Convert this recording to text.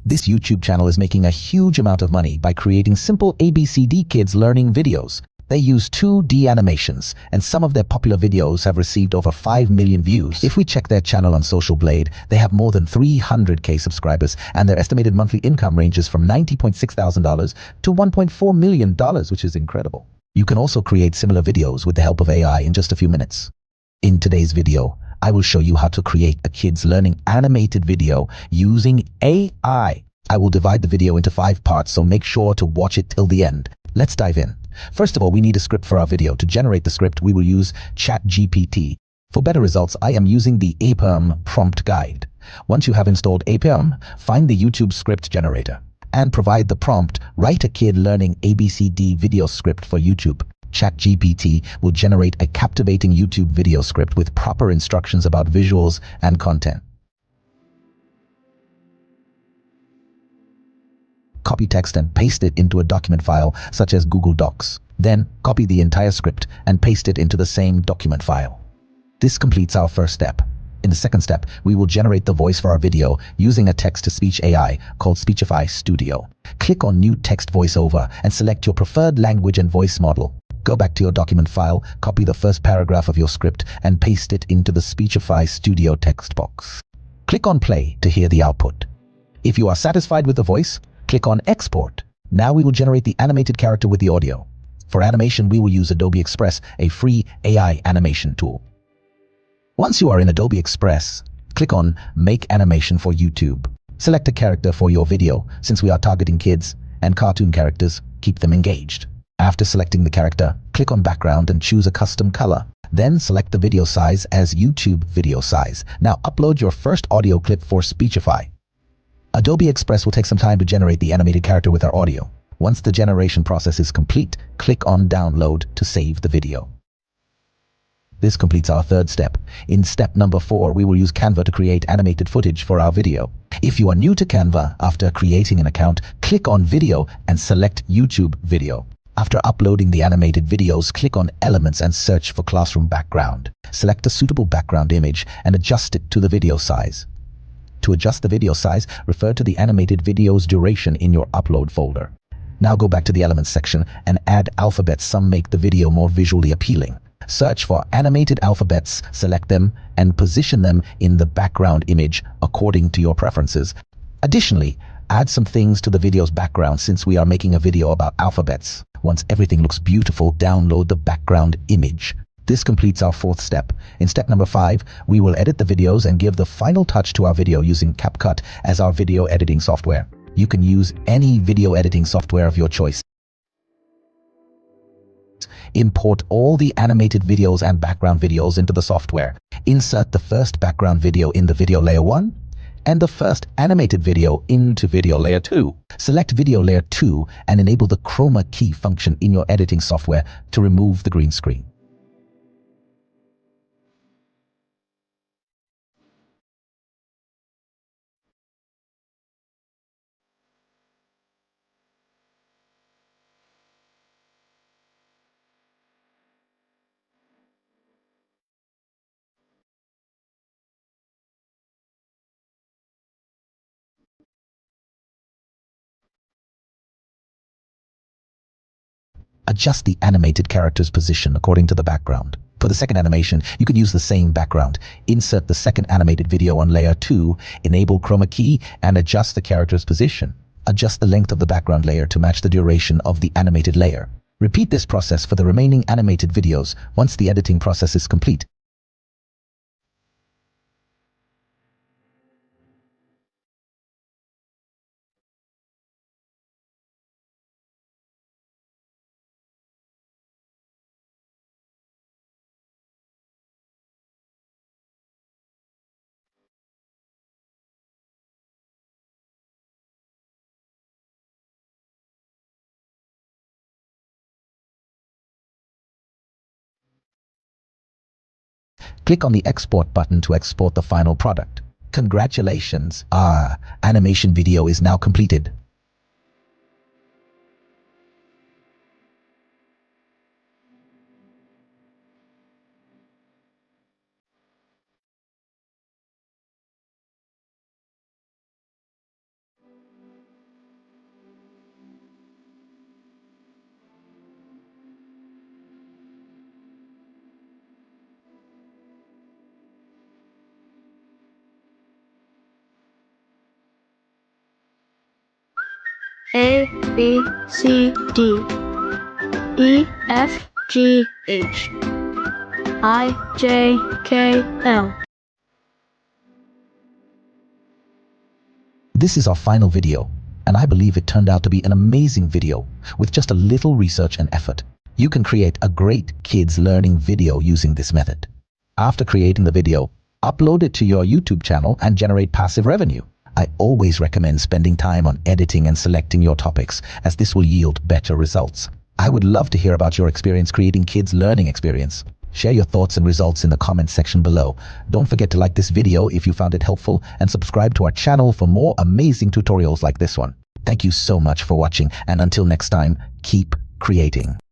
This YouTube channel is making a huge amount of money by creating simple ABCD kids learning videos. They use 2D animations, and some of their popular videos have received over 5 million views. If we check their channel on Social Blade, they have more than 300K subscribers, and their estimated monthly income ranges from $90.6 thousand to $1.4 million, which is incredible. You can also create similar videos with the help of AI in just a few minutes. In today's video, I will show you how to create a kids learning animated video using AI. I will divide the video into 5 parts, so make sure to watch it till the end. Let's dive in. First of all, we need a script for our video. To generate the script, we will use ChatGPT. For better results, I am using the APERM prompt guide. Once you have installed APERM, find the YouTube script generator and provide the prompt, write a kid learning ABCD video script for YouTube. ChatGPT will generate a captivating YouTube video script with proper instructions about visuals and content. Copy text and paste it into a document file such as Google Docs. Then copy the entire script and paste it into the same document file. This completes our first step. In the second step, we will generate the voice for our video using a text-to-speech AI called Speechify Studio. Click on New Text Voiceover and select your preferred language and voice model. Go back to your document file, copy the first paragraph of your script, and paste it into the Speechify Studio text box. Click on Play to hear the output. If you are satisfied with the voice, click on Export. Now we will generate the animated character with the audio. For animation, we will use Adobe Express, a free AI animation tool. Once you are in Adobe Express, click on Make Animation for YouTube. Select a character for your video. Since we are targeting kids and cartoon characters, keep them engaged. After selecting the character, click on Background and choose a custom color. Then select the video size as YouTube video size. Now upload your first audio clip for Speechify. Adobe Express will take some time to generate the animated character with our audio. Once the generation process is complete, click on Download to save the video. This completes our third step. In step number 4, we will use Canva to create animated footage for our video. If you are new to Canva, after creating an account, click on Video and select YouTube Video. After uploading the animated videos, click on Elements and search for Classroom Background. Select a suitable background image and adjust it to the video size. To adjust the video size, refer to the animated video's duration in your upload folder. Now go back to the Elements section and add alphabets. Some make the video more visually appealing. Search for animated alphabets, select them, and position them in the background image according to your preferences. Additionally, add some things to the video's background since we are making a video about alphabets. Once everything looks beautiful, download the background image. This completes our fourth step. In step number 5, we will edit the videos and give the final touch to our video using CapCut as our video editing software. You can use any video editing software of your choice. Import all the animated videos and background videos into the software. Insert the first background video in the video layer 1 and the first animated video into video layer 2. Select video layer 2 and enable the chroma key function in your editing software to remove the green screen. Adjust the animated character's position according to the background. For the second animation, you can use the same background. Insert the second animated video on layer 2, enable chroma key, and adjust the character's position. Adjust the length of the background layer to match the duration of the animated layer. Repeat this process for the remaining animated videos once the editing process is complete. Click on the Export button to export the final product. Congratulations! Our animation video is now completed. A, B, C, D, E, F, G, H, I, J, K, L. This is our final video, and I believe it turned out to be an amazing video with just a little research and effort. You can create a great kids learning video using this method. After creating the video, upload it to your YouTube channel and generate passive revenue. I always recommend spending time on editing and selecting your topics, as this will yield better results. I would love to hear about your experience creating kids learning experience. Share your thoughts and results in the comment section below. Don't forget to like this video if you found it helpful and subscribe to our channel for more amazing tutorials like this one. Thank you so much for watching, and until next time, keep creating.